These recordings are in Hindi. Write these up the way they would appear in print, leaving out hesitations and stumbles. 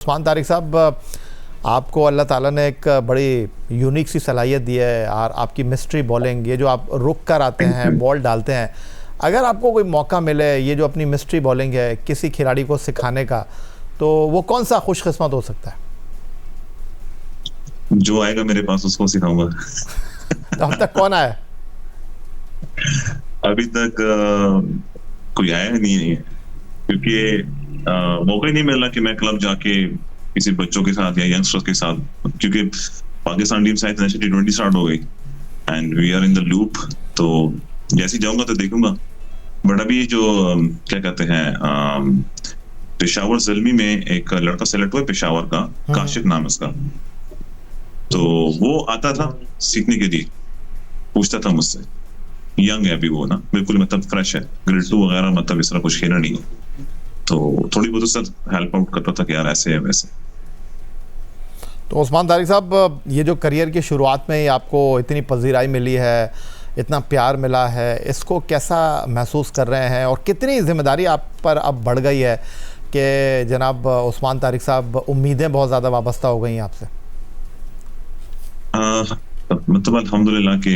उस्मान तारिक साहब, आपको अल्लाह ताला ने एक बड़ी यूनिक सी सलाहियत दी है और आपकी मिस्ट्री बॉलिंग, ये जो आप रुक कर आते हैं, बॉल डालते हैं, अगर आपको कोई मौका मिले ये जो अपनी मिस्ट्री बॉलिंग है किसी खिलाड़ी को सिखाने का, तो वो कौन सा खुशकिस्मत हो सकता है? जो आएगा मेरे पास उसको सिखाऊंगा। तो अब तक कौन आया? अभी तक कोई आया नहीं है, क्योंकि मौका ही नहीं मिल रहा कि मैं क्लब जाके किसी बच्चों के साथ या यंगस्टर्स के साथ, क्योंकि पाकिस्तान टीम शायद T20 स्टार्ट हो गई and we are in the loop. तो जैसे ही जाऊंगा तो देखूंगा। बट अभी जो क्या कहते हैं, पेशावर ज़ल्मी में एक लड़का सेलेक्ट हुआ पेशावर का, काशिफ नाम है उसका। तो वो आता था सीखने के लिए, पूछता था मुझसे, यंग है अभी वो ना, बिल्कुल मतलब फ्रेश है, ग्रेड 2 वगैरह, मतलब इस तरह कुछ खेला नहीं है। तो थोड़ी बहुत उससे हेल्प आउट करता था कि यार ऐसे है वैसे। तो उस्मान तारिक साहब, ये जो करियर की शुरुआत में ही आपको इतनी पजीराई मिली है, इतना प्यार मिला है, इसको कैसा महसूस कर रहे हैं और कितनी जिम्मेदारी आप पर अब बढ़ गई है कि जनाब उस्मान तारिक साहब, उम्मीदें बहुत ज़्यादा वाबस्ता हो गई हैं आपसे? मतलब अल्हम्दुलिल्लाह कि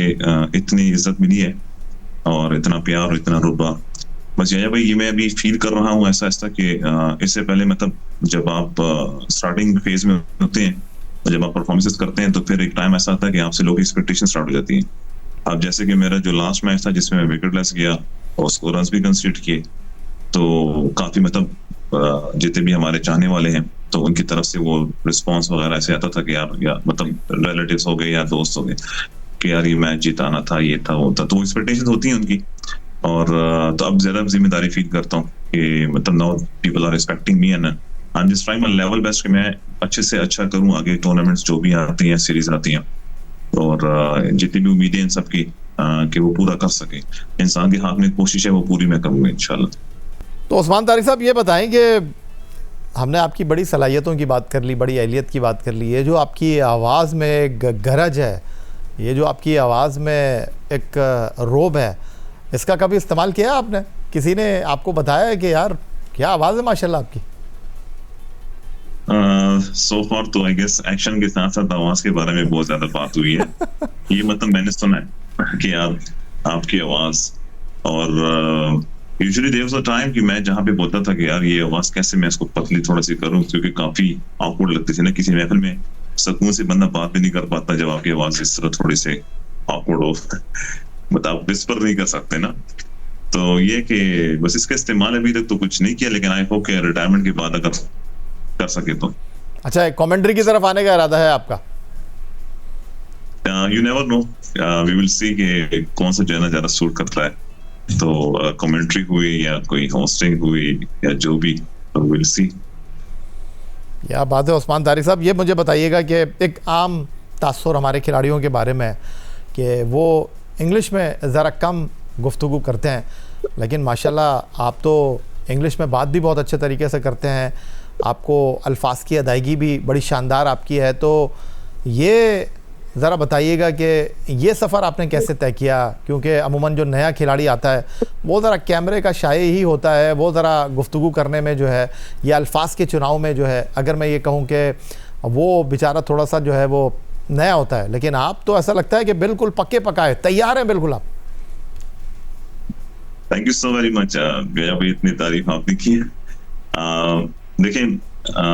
इतनी इज्जत मिली है और इतना प्यार और इतना रुतबा। बस यही भाई, ये मैं अभी फील कर रहा हूँ ऐसा ऐसा कि इससे पहले मतलब जब आप स्टार्टिंग फेज में होते हैं और जब आप परफॉर्मेंसेस करते हैं तो फिर एक टाइम ऐसा आता है कि आपसे लोग एक्सपेक्टेशन स्टार्ट हो जाती है। अब जैसे कि मेरा जो लास्ट मैच था जिसमें मैं विकेटलेस गया और उसको रन्स भी कंसीडर किए, तो काफी मतलब जितने भी हमारे चाहने वाले हैं तो उनकी तरफ से वो रिस्पांस वगैरह ऐसे आता था कि यार मतलब रिलेटिव्स हो गए या दोस्त हो गए कि यार ये मैच जिताना था, ये था वो था, तो एक्सपेक्टेशंस होती हैं उनकी। और तो अब ज्यादा जिम्मेदारी फील करता हूँ कि मतलब now people are expecting me and I am just trying my level best कि मैं अच्छे से अच्छा करूँ आगे टूर्नामेंट्स जो भी आती हैं, सीरीज आती हैं, और जितनी भी उम्मीदें इन सबकी कि वो पूरा कर सके। इंसान के हाथ में कोशिश है, वो पूरी मैं करूँगा इंशाल्लाह। तो उस्मान तारिक साहब, ये बताएं कि हमने आपकी बड़ी सलाहियतों की बात कर ली, बड़ी अहलियत की बात कर ली, ये जो आपकी आवाज़ में एक गरज है, ये जो आपकी आवाज़ में एक रोब है, इसका कभी इस्तेमाल किया आपने? किसी ने आपको बताया है कि यार क्या आवाज़ है माशाल्लाह आपकी? सो फार तो आई गेस एक्शन के साथ साथ आवाज के बारे में बहुत ज्यादा बात हुई है। ये मतलब मैंने सुना है कि यार आपकी आवाज, और usually there was a time कि मैं जहाँ पे बोलता था कि यार ये आवाज कैसे मैं इसको पतली थोड़ा सी करूँ, क्योंकि काफी ऑकवर्ड लगती थी ना, किसी महफिल में सुकून से बंदा बात भी नहीं कर पाता जब आपकी आवाज इस तरह थोड़ी सी ऑकवर्ड हो। मतलब आप विस्पर नहीं कर सकते ना। तो ये कि बस इसका इस्तेमाल अभी तक तो कुछ नहीं किया, लेकिन आई होप कि रिटायरमेंट के बाद अगर कर सके तो। अच्छा, कमेंट्री की तरफ आने का इरादा है आपका? You never know, we will see कि कौन सा चैनल ज्यादा सूट करता है। तो कमेंट्री हुई या कोई होस्टिंग हुई या जो भी, तो विल सी। क्या बात है उस्मान तारिक साहब, ये मुझे बताइएगा कि एक आम तासुर हमारे खिलाड़ियों के बारे में कि वो इंग्लिश में ज़रा कम गुफ्तगू करते हैं, लेकिन माशाल्लाह आप तो इंग्लिश में बात भी बहुत अच्छे तरीके से करते हैं, आपको अल्फाज की अदायगी भी बड़ी शानदार आपकी है। तो ये ज़रा बताइएगा कि ये सफ़र आपने कैसे तय किया? क्योंकि अमूमन जो नया खिलाड़ी आता है वो ज़रा कैमरे का शाये ही होता है, वो ज़रा गुफ्तगू करने में जो है या अल्फाज के चुनाव में जो है, अगर मैं ये कहूँ कि वो बेचारा थोड़ा सा जो है वो नया होता है, लेकिन आप तो ऐसा लगता है कि बिल्कुल पक्के पकाए तैयार हैं बिल्कुल आप। Thank you so very much भैया, भाई इतनी तारीफ आपने की है। देखें,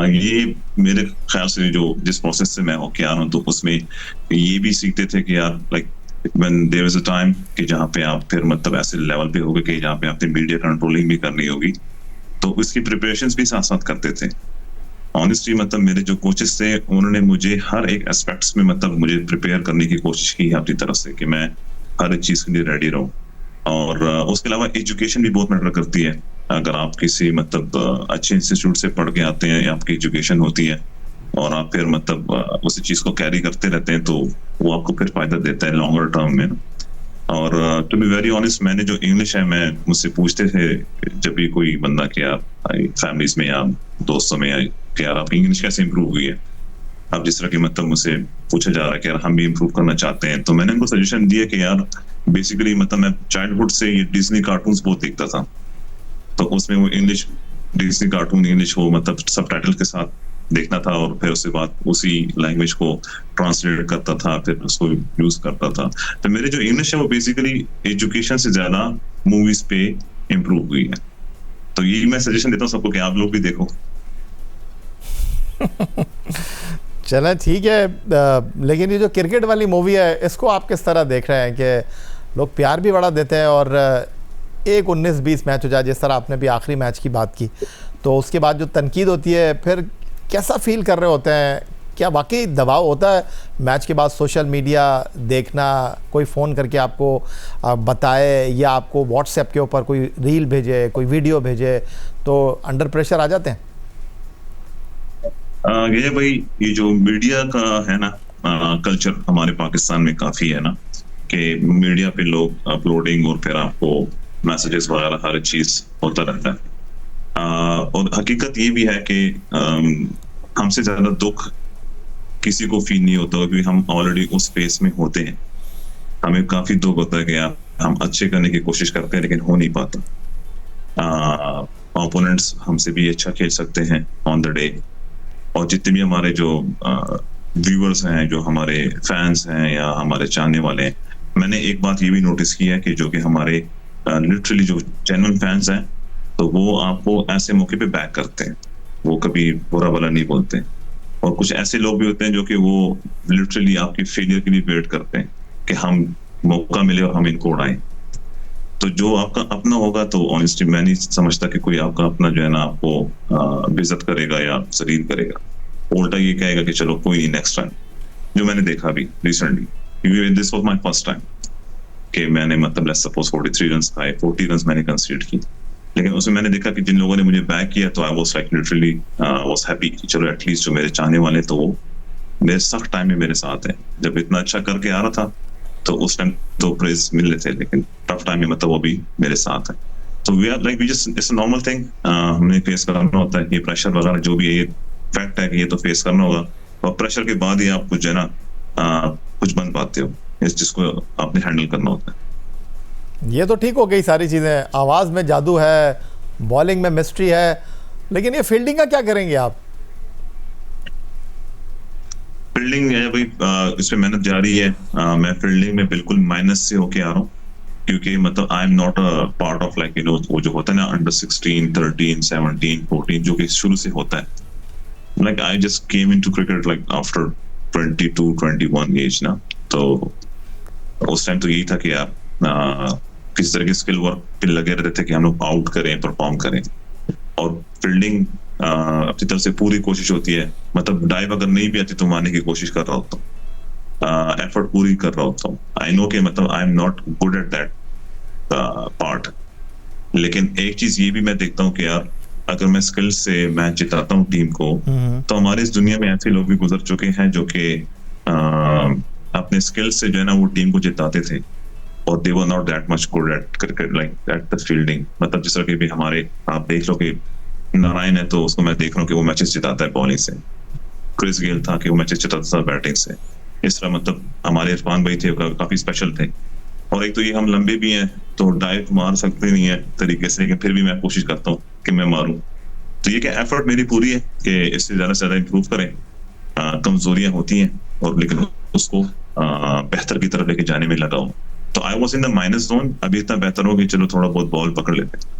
ये मेरे ख्याल से जो जिस प्रोसेस से मैं होके आ रहा हूँ, तो उसमें ये भी सीखते थे कि यार like when there was a time कि जहाँ पे आप फिर मतलब ऐसे लेवल पे होगे कि जहाँ पे आपने मीडिया कंट्रोलिंग भी करनी होगी, तो उसकी प्रिपरेशंस भी साथ साथ करते थे। ऑनेस्टली मतलब मेरे जो कोचेस थे उन्होंने मुझे हर एक एस्पेक्ट्स में मतलब मुझे प्रिपेयर करने की कोशिश की है अपनी तरफ से कि मैं हर एक चीज के लिए रेडी रहूं। और उसके अलावा एजुकेशन भी बहुत मैटर करती है। अगर आप किसी मतलब अच्छे इंस्टीट्यूट से पढ़ के आते हैं, आपकी एजुकेशन होती है और आप फिर मतलब उसी चीज को कैरी करते रहते हैं, तो वो आपको फिर फायदा देता है लॉन्गर टर्म में। और टू बी वेरी ऑनेस्ट, मैंने जो इंग्लिश है, मैं मुझसे पूछते थे जब भी कोई बंदा कि यार फैमिलीज में या दोस्तों में कि यार आप इंग्लिश कैसे इंप्रूव हुई है। अब जिस तरह की मतलब मुझसे पूछा जा रहा है कि यार हम भी इंप्रूव करना चाहते हैं, तो मैंने उनको सजेशन दिया कि यार बेसिकली मतलब मैं चाइल्डहुड से ये डिज्नी कार्टून्स बहुत देखता था, तो उसमें वो इंग्लिश डिज्नी कार्टून इंग्लिश हो मतलब सबटाइटल के साथ देखना था और फिर उसके बाद उसी लैंग्वेज को ट्रांसलेट करता था, फिर उसको यूज करता था। तो मेरे जो इंग्लिश है वो बेसिकली एजुकेशन से ज्यादा मूवीज पे इम्प्रूव हुई है। तो ये मैं सजेशन देता हूँ सबको कि आप लोग भी देखो। चलें ठीक है, लेकिन ये जो क्रिकेट वाली मूवी है इसको आप किस तरह देख रहे हैं कि लोग प्यार भी बड़ा देते हैं और एक 19-20 मैच हो जाए, जिस तरह आपने भी आखिरी मैच की बात की, तो उसके बाद जो तनकीद होती है फिर कैसा फील कर रहे होते हैं? क्या वाकई दबाव होता है मैच के बाद सोशल मीडिया देखना, कोई फ़ोन करके आपको बताए या आपको व्हाट्सएप के ऊपर कोई रील भेजे, कोई वीडियो भेजे, तो अंडर प्रेशर आ जाते हैं? ये भाई, ये जो मीडिया का है ना कल्चर हमारे पाकिस्तान में काफी है ना, कि मीडिया पे लोग अपलोडिंग और फिर आपको मैसेजेस वगैरह हर चीज होता रहता है। और हकीकत ये भी है कि हमसे ज्यादा दुख किसी को फील नहीं होता क्योंकि हम ऑलरेडी उस स्पेस में होते हैं। हमें काफी दुख होता है कि यार हम अच्छे करने की कोशिश करते हैं लेकिन हो नहीं पाता। ओपोनेंट्स हमसे भी अच्छा खेल सकते हैं ऑन द डे, और जितने भी हमारे जो व्यूअर्स हैं, जो हमारे फैंस हैं या हमारे चाहने वाले हैं, मैंने एक बात ये भी नोटिस की है कि जो कि हमारे लिटरली जो जेन्युइन फैंस हैं, तो वो आपको ऐसे मौके पे बैक करते हैं, वो कभी बुरा भला नहीं बोलते। और कुछ ऐसे लोग भी होते हैं जो कि वो लिटरली आपकी फेलियर के लिए वेट करते हैं कि हम मौका मिले और हम इनको उड़ाएं। तो जो आपका अपना होगा, तो ऑनेस्टली मैं नहीं समझता कि कोई आपका अपना जो है ना आपको बेइज्जत करेगा या जलील करेगा। उल्टा ये कहेगा कि चलो कोई नहीं, नेक्स्ट टाइम। जो मैंने देखा अभी रिसेंटली, क्योंकि this was my first time कि मैंने मतलब लेट्स सपोज 43 रन खाए, 40 रन मैंने कंसीडर की, लेकिन उसमें मैंने देखा कि जिन लोगों ने मुझे बैक किया, तो I was like literally was happy कि चलो एटलीस्ट जो मेरे चाहने वाले तो वो मेरे सख्त टाइम में मेरे साथ है। जब इतना अच्छा करके आ रहा था तो उस टाइम तो प्रेज मिल रहे थे, लेकिन टफ टाइम में मतलब वो भी मेरे साथ है। तो we are like we just it's a normal thing, हमने फेस करना होता है। ये प्रेशर वगैरह जो भी है, ये फैक्ट है कि ये तो फेस करना होगा, और प्रेशर के बाद ही आप कुछ है ना कुछ बन पाते हो, इस जिसको आपने हैंडल करना होता है। ये तो ठीक हो गई सारी चीज़ें, आवाज़ में जादू है, बॉलिंग में मिस्ट्री है, लेकिन ये फील्डिंग का क्या करेंगे आप? फील्डिंग है भाई, इस पे मेहनत जारी है। मैं फील्डिंग में बिल्कुल माइनस से होके आ रहा हूँ, क्योंकि मतलब I am not a part of like वो जो होता है ना अंडर 16, 13, 17, 14 जो कि शुरू से होता है। Like I just came into cricket like after 22, 21 age ना। तो उस टाइम तो यही था कि यार किस तरह की स्किल वर्क पे लगे रहते थे कि हम लोग आउट करें, परफॉर्म करें, और फील्डिंग अपनी तरफ से पूरी कोशिश होती है। मतलब डाइव अगर नहीं भी आती तो मारने की कोशिश कर रहा होता हूँ, एफर्ट पूरी कर रहा होता हूँ। आई नो कि मतलब I am not good at that part, लेकिन एक चीज ये भी मैं देखता हूँ कि यार अगर मैं स्किल से मैच जिताता हूँ टीम को, तो हमारे इस दुनिया में ऐसे लोग भी गुजर चुके हैं जो कि अपने स्किल से जो है ना वो टीम को जिताते थे, और they were not that much good at cricket like that the fielding. मतलब जिस तरह के भी हमारे आप देख लो कि नारायण है, तो उसको मैं देख रहा हूँ कि वो मैचेस जिताता है बॉलिंग से। क्रिस गेल था कि वो मैचेस जिताता था बैटिंग से। इस तरह मतलब हमारे इरफान भाई थे, काफी स्पेशल थे। और एक तो ये हम लंबे भी हैं तो डाइव मार सकते नहीं है तरीके से, लेकिन फिर भी मैं कोशिश करता हूँ कि मैं मारूं। तो ये क्या एफर्ट मेरी पूरी है कि इससे ज्यादा से ज्यादा इम्प्रूव करें। कमजोरियां होती हैं और लेकिन उसको बेहतर की तरफ लेके जाने में लगा हूं। तो I was in the minus zone, अभी इतना बेहतर हो कि चलो थोड़ा बहुत बॉल पकड़ लेते हैं।